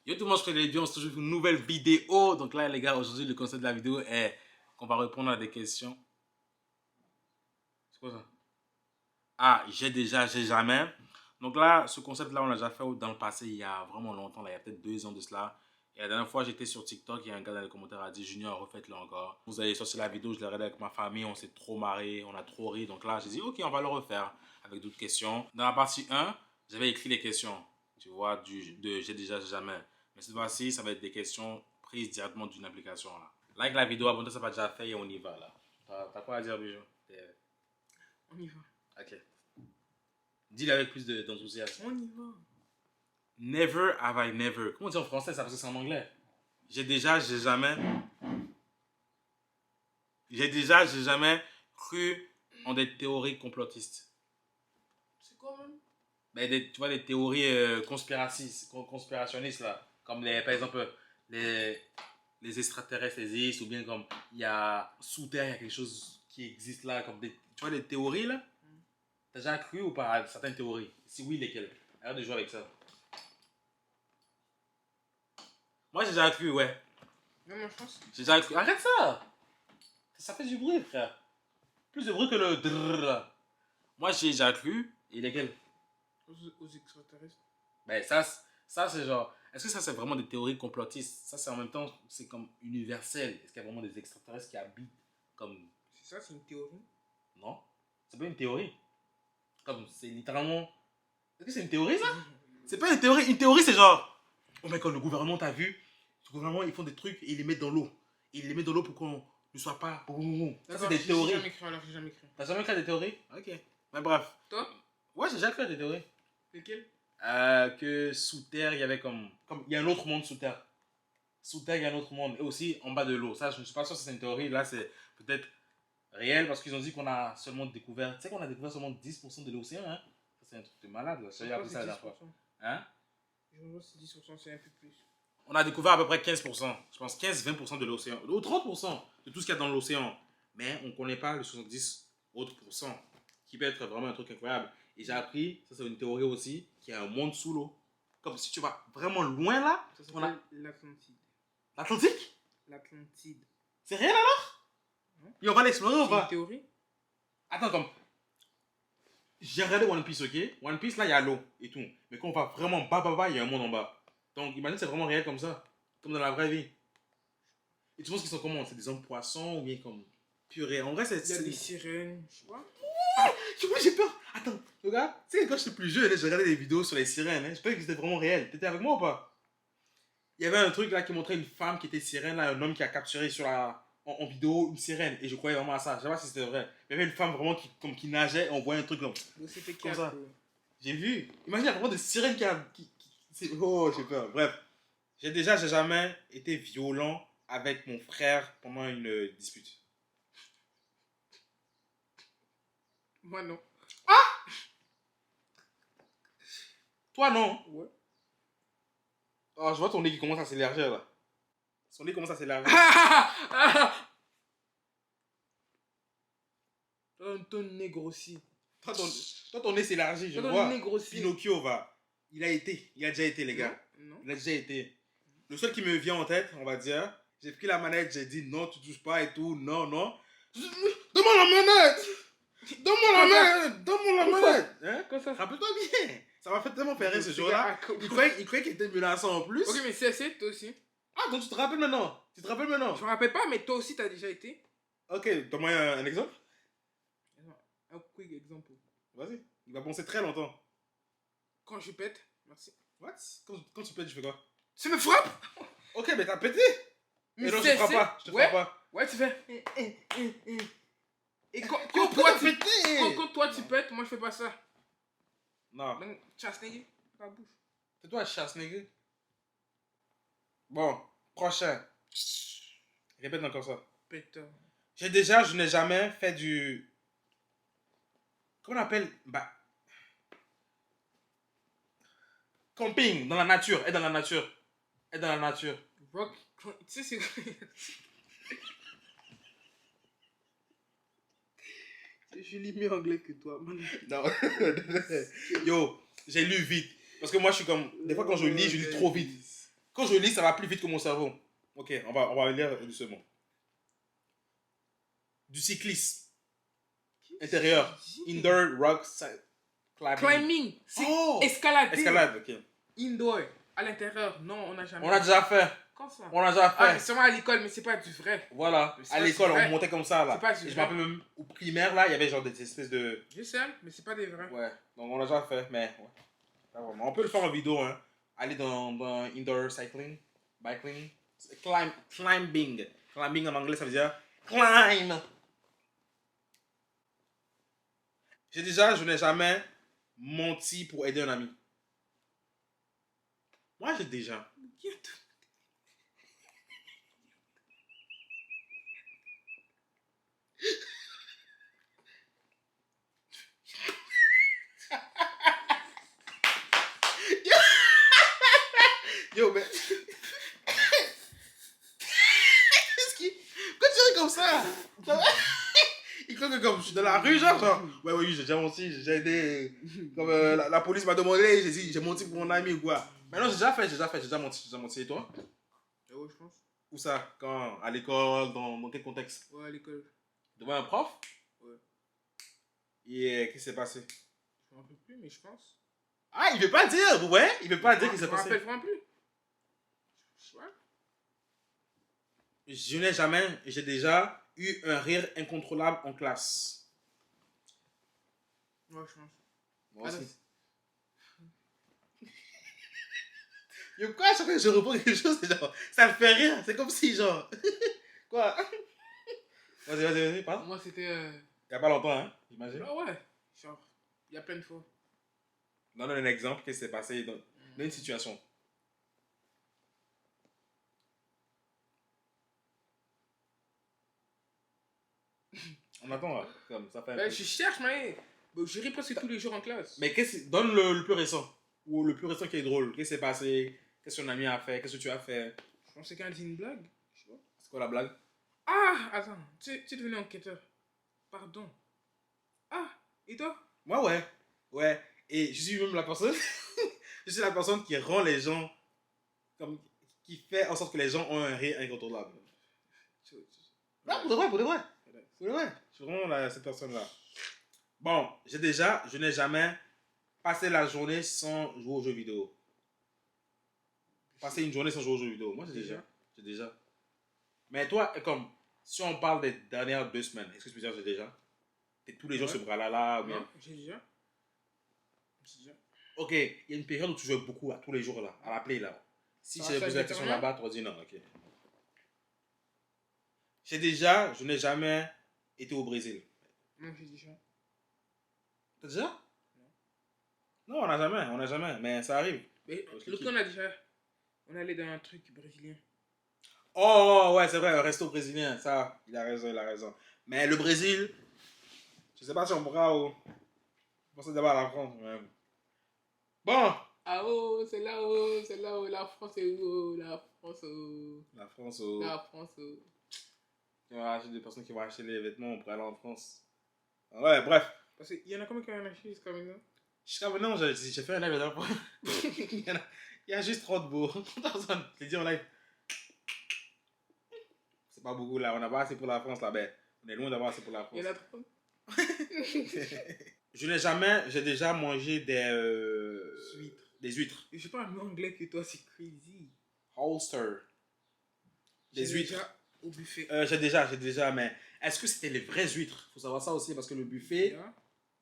Yo tout le monde, je fais les vidéos, on se retrouve pour une nouvelle vidéo. Donc là les gars, aujourd'hui le concept de la vidéo est qu'on va répondre à des questions. C'est quoi ça? Ah, j'ai déjà, j'ai jamais. Donc là, ce concept là, on l'a déjà fait dans le passé, il y a vraiment longtemps, là, il y a peut-être 2 ans de cela. Et la dernière fois, j'étais sur TikTok, il y a un gars dans les commentaires qui a dit Junior, refaites-le encore. Vous avez sorti la vidéo, je l'ai regardé avec ma famille, on s'est trop marré, on a trop ri. Donc là, j'ai dit ok, on va le refaire avec d'autres questions. Dans la partie 1, j'avais écrit les questions, tu vois, de j'ai déjà, j'ai jamais. Mais cette fois-ci, ça va être des questions prises directement d'une application là. Like la vidéo, abonne-toi, ça va déjà fait et on y va là. T'as quoi à dire, Bijou? On y va. Ok. Dis-le avec plus d'enthousiasme. On y va. Never have I never. Comment dire en français ça parce que c'est en anglais? J'ai déjà, j'ai jamais. J'ai déjà, j'ai jamais cru en des théories complotistes. C'est quoi même? Ben, tu vois, des théories conspirationnistes là. Comme par exemple, les, les extraterrestres existent ou bien comme il y a sous terre, il y a quelque chose qui existe là. Comme tu vois, des théories là. T'as déjà cru ou pas à certaines théories? Si oui, lesquelles? Arrête de jouer avec ça. Moi, j'ai déjà cru, ouais. Non, moi je pense. J'ai déjà cru. Arrête ça! Ça fait du bruit, frère. Plus de bruit que le drrrr là. Moi, j'ai déjà cru. Et lesquels? Aux extraterrestres. Ben, ça c'est genre. Est-ce que ça, c'est vraiment des théories complotistes? Ça, c'est en même temps, c'est comme universel. Est-ce qu'il y a vraiment des extraterrestres qui habitent comme. C'est ça, c'est une théorie? Non? C'est pas une théorie. Comme, c'est littéralement. Est-ce que c'est une théorie, ça? C'est pas une théorie. Une théorie, c'est genre. Oh, mais quand le gouvernement t'a vu, le gouvernement, ils font des trucs et ils les mettent dans l'eau. Ils les mettent dans l'eau pour qu'on ne soit pas. Ça, c'est des théories. J'ai jamais cru, alors j'ai jamais cru. T'as jamais cru à des théories? Ok. Mais bref. Toi? Ouais, j'ai déjà cru à des théories. Lesquelles? Que sous terre, il y avait comme. Il y a un autre monde sous terre. Sous terre, il y a un autre monde. Et aussi en bas de l'eau. Ça, je ne suis pas sûr si c'est une théorie. Là, c'est peut-être réel parce qu'ils ont dit qu'on a seulement découvert. Tu sais qu'on a découvert seulement 10% de l'océan, hein? Ça, c'est un truc de malade. Là. J'ai appris ça la dernière fois. Hein? Je me vois si 10% c'est un peu plus. On a découvert à peu près 15%. Je pense 15-20% de l'océan. Ou 30% de tout ce qu'il y a dans l'océan. Mais on ne connaît pas le 70 autres pourcents. Qui peut être vraiment un truc incroyable. Et j'ai appris, ça c'est une théorie aussi, qu'il y a un monde sous l'eau. Comme si tu vas vraiment loin là. Ça s'appelle l'Atlantide. L'Atlantique? L'Atlantide. C'est réel alors? Et on va l'explorer, on C'est une va. théorie? Attends, comme. J'ai regardé One Piece, ok? One Piece, là, il y a l'eau et tout. Mais quand on va vraiment bas, il y a un monde en bas. Donc, imagine, c'est vraiment réel comme ça. Comme dans la vraie vie. Et tu penses qu'ils sont comment? C'est des hommes poissons ou bien comme purée? En vrai, c'est. Il y a des sirènes, je vois. J'ai peur. Attends, regarde. Tu sais, quand j'étais plus jeune, je regardais des vidéos sur les sirènes. Je pensais que c'était vraiment réel. T'étais avec moi ou pas? Il y avait un truc là qui montrait une femme qui était sirène, là, un homme qui a capturé sur en vidéo une sirène. Et je croyais vraiment à ça. Je sais pas si c'était vrai. Il y avait une femme vraiment qui nageait. On voyait un truc comme ça. J'ai vu. Imagine, il y a vraiment des sirènes Oh, j'ai peur. Bref. J'ai jamais été violent avec mon frère pendant une dispute. Moi non. Toi non? Ouais. Oh, je vois ton nez qui commence à s'élargir là. Son nez commence à s'élargir. Ton nez grossit. Toi, ton nez s'élargit, je vois. Pinocchio va. Il a déjà été, les gars. Non. Il a déjà été. Le seul qui me vient en tête, on va dire, j'ai pris la manette, j'ai dit non, tu touches pas et tout, non, non. Donne-moi la manette! Donne-moi la manette! Donne-moi la manette! Hein? Comme ça. Rappelle-toi bien! Ça m'a fait tellement faire rire ce jour-là. Il croyait qu'il était menaçant en plus. Ok, mais c'est toi aussi. Ah, donc tu te rappelles maintenant? Tu te rappelles maintenant? Je me rappelle pas, mais toi aussi t'as déjà été. Ok, donne-moi un exemple. Un quick exemple. Vas-y. Il va penser très longtemps. Quand je pète, merci. What? Quand tu pètes, tu fais quoi? Tu me frappes? Ok, mais t'as pété! Mais non, je te frappe pas. Je te frappe pas. Ouais, tu fais. Et quand toi tu pètes, moi je fais pas ça. Non. Donc, chasse négé, la bouche. C'est toi, chasse négé. Bon, prochain. Répète encore ça. Péteur. Je n'ai jamais fait du. Comment on appelle? Bah. Camping, dans la nature. Être dans la nature. Être dans la nature. Rock. Tu sais, c'est. Je lis mieux anglais que toi, man. Non. Yo, j'ai lu vite. Parce que moi, je suis comme. Des fois, quand je lis trop vite. Quand je lis, ça va plus vite que mon cerveau. Ok, on va lire doucement. Du cyclisme. Intérieur. Indoor rock climbing. Climbing. C'est escalade. Escalade, ok. Indoor. À l'intérieur. Non, on n'a jamais. On a déjà fait. Quand ça? On a déjà fait. Ah, sûrement à l'école, mais c'est pas du vrai. Voilà. À l'école, on montait comme ça, là. C'est pas du Et je vrai. me rappelle même, au primaire, là, il y avait genre des espèces de... Je sais, mais c'est pas des vrais. Ouais. Donc, on a déjà fait, mais... Ouais. Pas vraiment. On peut le faire en vidéo, hein. Aller dans indoor cycling. Biking. Climbing. Climbing en anglais, ça veut dire... Climb. Je n'ai jamais menti pour aider un ami. Moi, j'ai déjà. Yo, mais... Qu'est-ce qui... Pourquoi tu ris comme ça? Il croit que comme je suis dans la rue, genre... Ouais, oui, j'ai déjà menti, j'ai déjà aidé... Comme la police m'a demandé, j'ai dit, j'ai menti pour mon ami ou quoi. Mais non, j'ai déjà menti. Et toi? Ouais, je pense. Où ça? Quand? À l'école? Dans quel contexte? Ouais, à l'école. Devant un prof? Ouais. Et qu'est-ce qui s'est passé? Je m'en rappelle plus, mais je pense. Ah, il veut pas dire, ouais? Il veut pas dire qu'il s'est Je me passé. rappelle vraiment plus. Ouais. Je n'ai jamais, j'ai déjà eu un rire incontrôlable en classe. Ouais, je pense. Moi aussi. Yo, quoi, chaque fois que je réponds quelque chose, c'est genre, ça me fait rire. C'est comme si, genre, quoi? Vas-y, parle. Moi, c'était. Il y a pas longtemps, hein, j'imagine. Ah ouais. Genre, il y a plein de fois. Donne un exemple, qu'est-ce qui s'est passé dans une situation. On attend, là, comme ça fait un peu. Je cherche, mais. Je ris presque tous les jours en classe. Mais donne le plus récent. Ou le plus récent qui est drôle. Qu'est-ce qui s'est passé? Qu'est-ce que ton ami a fait? Qu'est-ce que tu as fait? Je pensais qu'elle disait une blague. Je sais pas. C'est quoi la blague? Ah, attends. Tu es devenu enquêteur. Pardon. Ah, et toi? Moi, ouais. Ouais. Et je suis même la personne. Je suis la personne qui rend les gens. Comme. Qui fait en sorte que les gens ont un rire incontrôlable. Non, pour de vrai. Pour de vrai. Je suis vraiment cette personne-là. Bon, je n'ai jamais passé la journée sans jouer aux jeux vidéo. Passer une journée sans jouer aux jeux vidéo. Moi, j'ai déjà. Mais toi, comme, si on parle des dernières 2 semaines, est-ce que tu peux dire j'ai déjà? Et tous les jours ce bras-là, ou bien? Non, j'ai déjà. Ok, il y a une période où tu jouais beaucoup, là, tous les jours, là, à la play, là. Si Ah, j'ai ça, posé la question là-bas, tu vas dire non, ok. Je n'ai jamais été au Brésil. Non, j'ai déjà. T'as déjà? Non, on n'a jamais, mais ça arrive. Mais le qu'on a déjà. On est allé dans un truc brésilien. Oh, ouais, c'est vrai, un resto brésilien, ça, il a raison. Mais le Brésil, je sais pas si on pourra penser d'abord à la France, même. Bon. Ah oh, c'est là où la France est où, la France où. La France, La France où. Il y a des personnes qui vont acheter les vêtements pour aller en France. Ouais, bref. Parce qu'il y en a combien qui en ont acheté jusqu'à maintenant? Jusqu'à maintenant, j'ai fait un live la dernière fois. Il y a juste 30 beaux. Je l'ai dit en live. C'est pas beaucoup là, on n'a pas assez pour la France là, ben, on est loin d'avoir assez pour la France. Il y en a 30. J'ai déjà mangé Huîtres. Des huîtres. Je parle mieux anglais que toi, c'est crazy. Holster. Des huîtres. Déjà au buffet. J'ai déjà, mais est-ce que c'était les vraies huîtres? Faut savoir ça aussi parce que le buffet.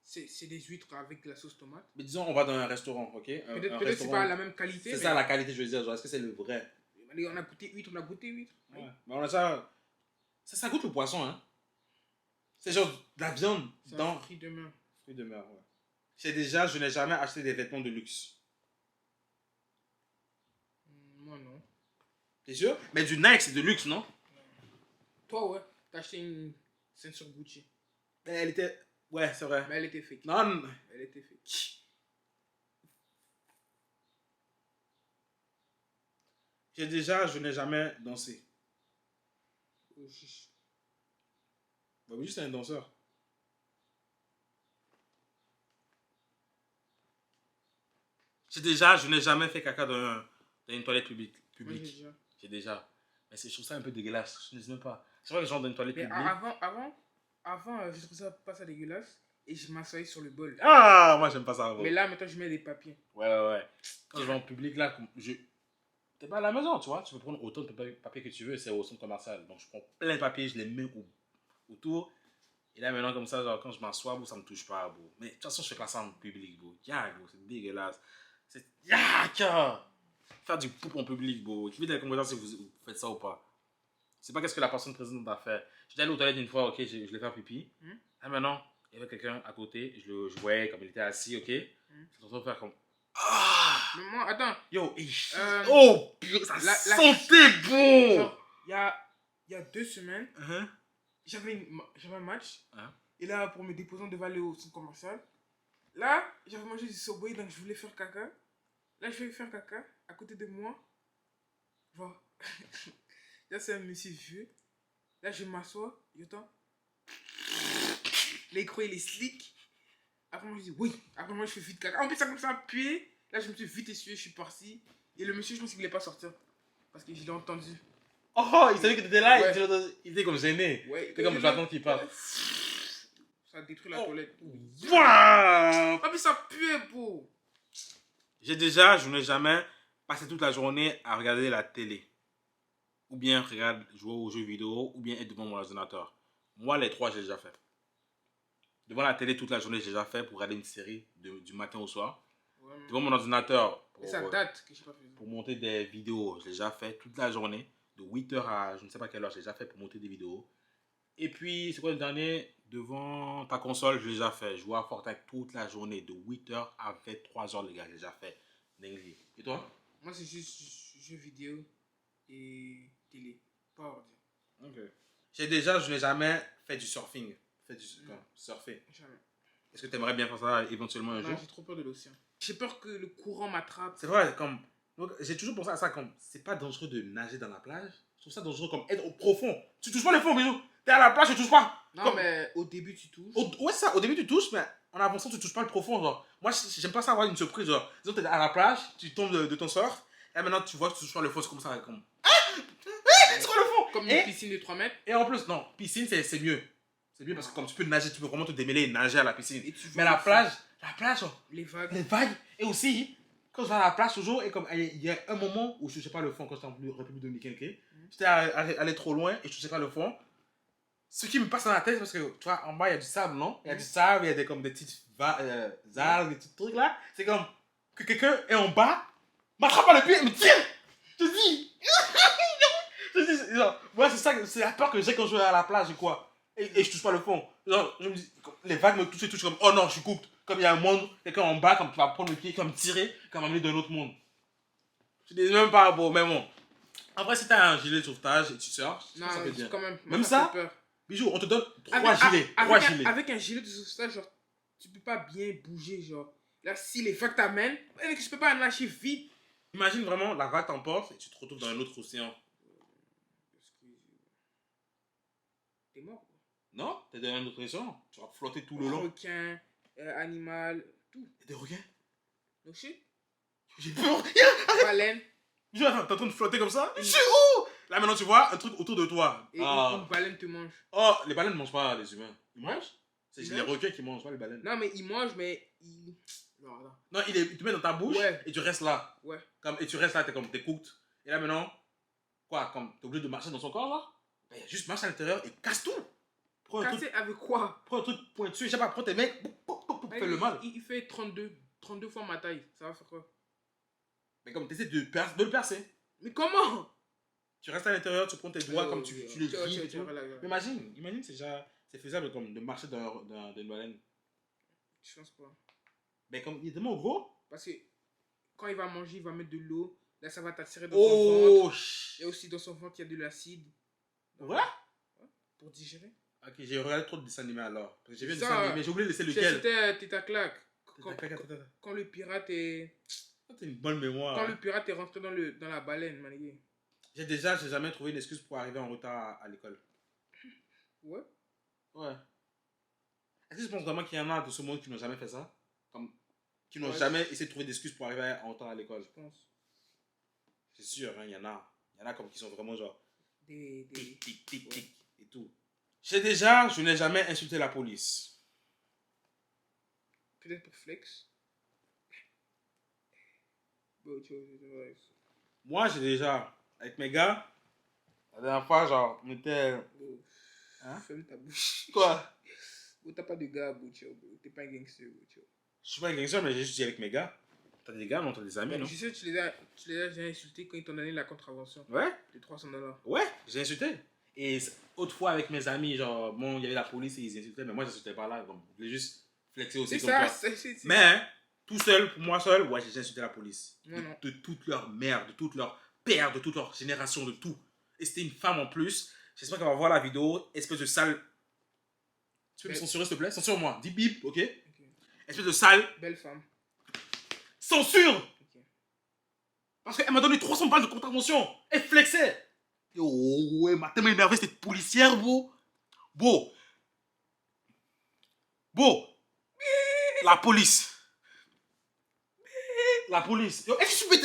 C'est des huîtres avec de la sauce tomate. Mais disons, on va dans un restaurant, ok? Peut-être c'est pas la même qualité. C'est ça la qualité, je veux dire. Genre, est-ce que c'est le vrai? On a goûté huîtres. Ouais. Mais on a ça goûte le poisson, hein? C'est genre de la viande dans. Fruits de mer. Fruits de mer, ouais. Je n'ai jamais acheté des vêtements de luxe. Moi, non. T'es sûr? Mais du Nike, c'est de luxe, non? Toi, ouais. T'as acheté une ceinture Gucci. Elle était. Ouais, c'est vrai. Mais elle était fake. Non. Elle était fake. Je n'ai jamais dansé. Oh, Bah oui, c'est un danseur. Je n'ai jamais fait caca dans une toilette publique. Moi, j'ai public. déjà. J'ai déjà. Mais je trouve ça un peu dégueulasse. Je ne sais même pas. C'est vrai que genre dans une toilette Mais publique. avant, je trouvais ça pas ça dégueulasse. Et je m'assoyais sur le bol. Ah, moi j'aime pas ça. Bro. Mais là, maintenant, je mets des papiers. Ouais. Quand je vais en public, là, t'es pas à la maison, tu vois. Tu peux prendre autant de papier que tu veux. C'est au centre commercial. Donc je prends plein de papiers, je les mets autour. Et là maintenant, comme ça, genre, quand je m'assois, bro, ça me touche pas, bro. Mais de toute façon, je fais pas ça en public, bro. Bro, c'est dégueulasse. C'est. Faire du poop en public, bro. Tu veux des commentaires si vous faites ça ou pas. C'est pas qu'est-ce que la personne présente a fait. J'étais allé aux toilettes une fois, ok, je l'ai fait pipi. Là maintenant, il y avait quelqu'un à côté, je voyais comme il était assis, ok. Je t'entends faire comme. Ah! Mais moi, attends. Yo, oh, purée, ça sentait bon! Genre, il y a 2 semaines, j'avais un match. Et là, pour me déposer, on devait aller au centre commercial. Là, j'avais mangé du Subway, donc je voulais faire caca. Là, je vais faire caca à côté de moi. Bon. Là, c'est un monsieur vieux. Là, je m'assois. J'entends. L'écran, il est slick. Après, moi, je dis oui. Après, moi, je fais vite caca. En plus, ça commence à puer. Là, je me suis vite essuyé. Je suis parti. Et le monsieur, je pense qu'il voulait pas sortir. Parce que je l'ai entendu. Oh, il savait que t'étais là. Ouais. Il était comme gêné. Ouais. C'était comme j'attends qu'il parte. Ça a détruit la toilette. Wow. Ah, mais ça puait, beau. Je n'ai jamais passé toute la journée à regarder la télé. Ou bien jouer aux jeux vidéo, ou bien être devant mon ordinateur. Moi, les trois, j'ai déjà fait. Devant la télé toute la journée, j'ai déjà fait pour regarder une série du matin au soir. Ouais, devant mon ordinateur, pour monter des vidéos, j'ai déjà fait toute la journée. De 8h à je ne sais pas quelle heure, j'ai déjà fait pour monter des vidéos. Et puis, c'est quoi le dernier? Devant ta console, je l'ai déjà fait. Je joue à Fortnite toute la journée, de 8h à 23h, les gars, j'ai déjà fait. Et toi? Moi, c'est juste jeux vidéo et télé, pas ordi. Ok. Je n'ai jamais fait du surfing. Surfer. Jamais. Est-ce que tu aimerais bien faire ça éventuellement un jour? Non, j'ai trop peur de l'océan. J'ai peur que le courant m'attrape. C'est vrai, comme. Donc, j'ai toujours pensé à ça comme. C'est pas dangereux de nager dans la plage. Je trouve ça dangereux comme être au profond. Tu touches pas le fond, bisous. T'es à la plage, tu touches pas. Non, comme... mais au début, tu touches. Ouais, ça, au début, tu touches, mais en avançant, tu touches pas le profond. Genre. Moi, j'aime pas ça avoir une surprise. Genre, disons, t'es à la plage, tu tombes de ton surf. Et maintenant, tu vois que tu touches pas le fond, c'est comme ça. Comme. C'est quoi le fond? Comme une piscine de 3 mètres. Et en plus, non, piscine, c'est mieux. C'est mieux parce que comme tu peux nager, tu peux vraiment te démêler et nager à la piscine. Mais la plage, les vagues. Et aussi, quand je vais à la plage toujours, et comme il y a un moment où je ne sais pas le fond, quand j'étais en République Dominicaine, j'étais allé trop loin et je ne sais pas le fond. Ce qui me passe dans la tête, parce que tu vois, en bas, il y a du sable, non? Il y a du sable, il y a comme des petites algues, des petits trucs là. C'est comme que quelqu'un est en bas, m'attrape par le pied et me tire. Je dis. Genre, moi, c'est la peur que j'ai quand je vais à la plage et quoi. Et je touche pas le fond. Genre, je me dis, les vagues me touchent comme, oh non, je suis coupé. Comme il y a un monde, quelqu'un en bas, comme tu vas prendre le pied, comme tirer, comme m'amener d'un autre monde. Je dis même pas, bon, mais bon. Après, si t'as un gilet de sauvetage et tu sors, non, ça fait bien. Quand même, même ça, Bijou, on te donne 3 gilets. Avec un gilet de sauvetage, genre, tu peux pas bien bouger, genre. Là, si les vagues t'amènent, je peux pas en lâcher vite. Imagine vraiment, la vague t'emporte et tu te retrouves dans un autre océan. T'es mort. Non, t'es dans un autre océan. Tu vas flotter tout le long. Requin, animal, tout. Et des requins? No shit. J'ai peur. Baleine. T'es en train de flotter comme ça? Je suis où? Là maintenant tu vois un truc autour de toi. Et une baleine te mange. Oh, les baleines ne mangent pas les humains. Ils mangent? C'est les requins qui mangent, pas les baleines. Non, mais ils mangent, mais ils. Non, il te met dans ta bouche et tu restes là. Ouais. Et tu restes là, t'es cooked. Et là maintenant, quoi, comme t'es obligé de marcher dans son corps là? Ben, juste marche à l'intérieur et casse tout. Casser avec quoi? Prends un truc pointu, je sais pas, prends tes mecs, fais le mal. Il fait 32 fois ma taille, ça va faire quoi? Mais comme t'essaies de le percer. Mais comment? Tu restes à l'intérieur, tu prends tes doigts comme tu les grilles. Mais imagine, c'est faisable comme de marcher dans une baleine. Je pense pas. Mais comme il est tellement gros. Parce que quand il va manger, il va mettre de l'eau. Là, ça va t'attirer dans son ventre. Et aussi dans son ventre, il y a de l'acide. Ouais? Pour digérer. Ok, j'ai regardé trop de dessins animés alors. Parce que j'ai vu un dessin animé, j'ai oublié de laisser lequel. C'était Tita Claque. Quand le pirate est. C'est une bonne mémoire. Quand le pirate est rentré dans la baleine, mané. J'ai jamais trouvé une excuse pour arriver en retard à l'école. Ouais? Ouais. Est-ce que je pense vraiment qu'il y en a de ce monde qui n'ont jamais fait ça? Qui n'ont jamais essayé de trouver d'excuses pour arriver en retard à l'école? Je pense. C'est sûr, hein, il y en a. Il y en a comme qui sont vraiment genre... Tic, tic, tic, tic, et tout. Je n'ai jamais insulté la police. Peut-être pour flex. Moi, j'ai déjà, avec mes gars, la dernière fois, genre, on était... Hein? Ferme ta bouche. Quoi? T'as pas de gars, t'es pas un gangster. Je suis pas un gangster, mais j'ai juste dit avec mes gars. T'as des gars, non? T'as des amis, non? Je sais que tu les as déjà insultés quand ils t'ont donné la contravention. Ouais. De $300. Ouais, j'ai insulté. Et autrefois, avec mes amis, genre, bon, il y avait la police et ils insultaient, mais moi, j'insultais pas là. Donc, je voulais juste flexer aussi comme toi. C'est mais, hein, tout seul, pour moi seul, ouais, j'ai insulté la police. Non. De toute leur merde, de toute leur père, de toute leur génération, de tout. Et c'était une femme en plus. J'espère qu'elle va voir la vidéo. Espèce de sale. Tu peux me censurer, s'il te plaît? Censure-moi. Dis bip, ok? Espèce de sale. Belle femme. Censure! Okay. Parce qu'elle m'a donné 300 balles de contravention. Elle flexait. Oh, ouais, m'a tellement énervé cette policière, bro. Bon. La police. La police. Est-ce que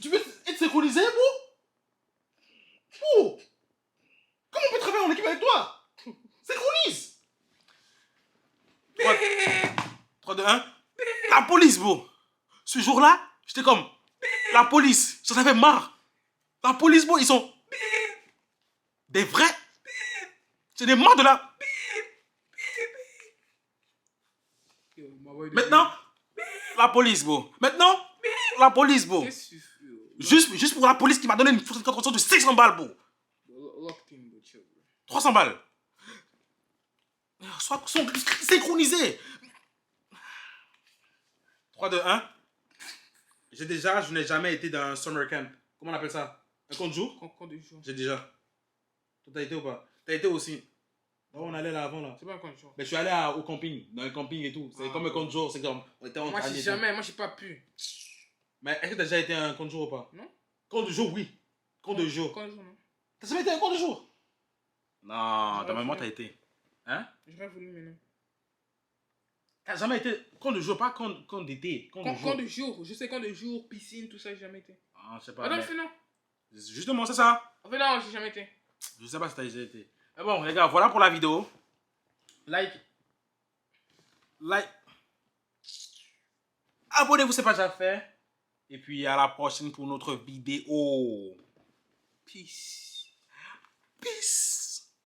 tu peux être synchronisé, bro? Comment on peut travailler en équipe avec toi? Synchronise. 3, 2, 1. La police, bro. Ce jour-là, j'étais comme... La police. J'en avais marre. La police, bro, ils sont... Des vrais... C'est des morts de la... Maintenant, la police, bro. Maintenant, la police, bro. Juste pour la police qui m'a donné une contravention de 600 balles, bro. 300 balles. Sont synchronisés. 3, 2, 1. Je n'ai jamais été dans un summer camp. Comment on appelle ça? Un camp de jour? Camp de jour. J'ai déjà. Toi, t'as été ou pas? T'as été aussi. Là où on allait là avant là. C'est pas un camp de jour. Mais je suis allé au camping, dans le camping et tout. C'est comme un camp de jour. C'est comme. On était en moi, j'ai pas pu. Mais est-ce que t'as déjà été à un camp de jour ou pas? Non. Camp de jour, oui. Camp de jour. Camp de jour, non. T'as jamais été à un camp de jour? Non, dans moi, t'as été. Hein? J'aurais voulu, mais non. T'as jamais été camp de jour, pas camp d'été. Camp de jour. Je sais camp de jour, piscine, tout ça, j'ai jamais été. Ah, je sais pas. Ah non, non. Justement, c'est ça. En fait, non, j'ai jamais été. Je sais pas si t'as déjà été. Mais bon, les gars, voilà pour la vidéo. Like. Abonnez-vous, c'est pas déjà fait. Et puis, à la prochaine pour notre vidéo. Peace.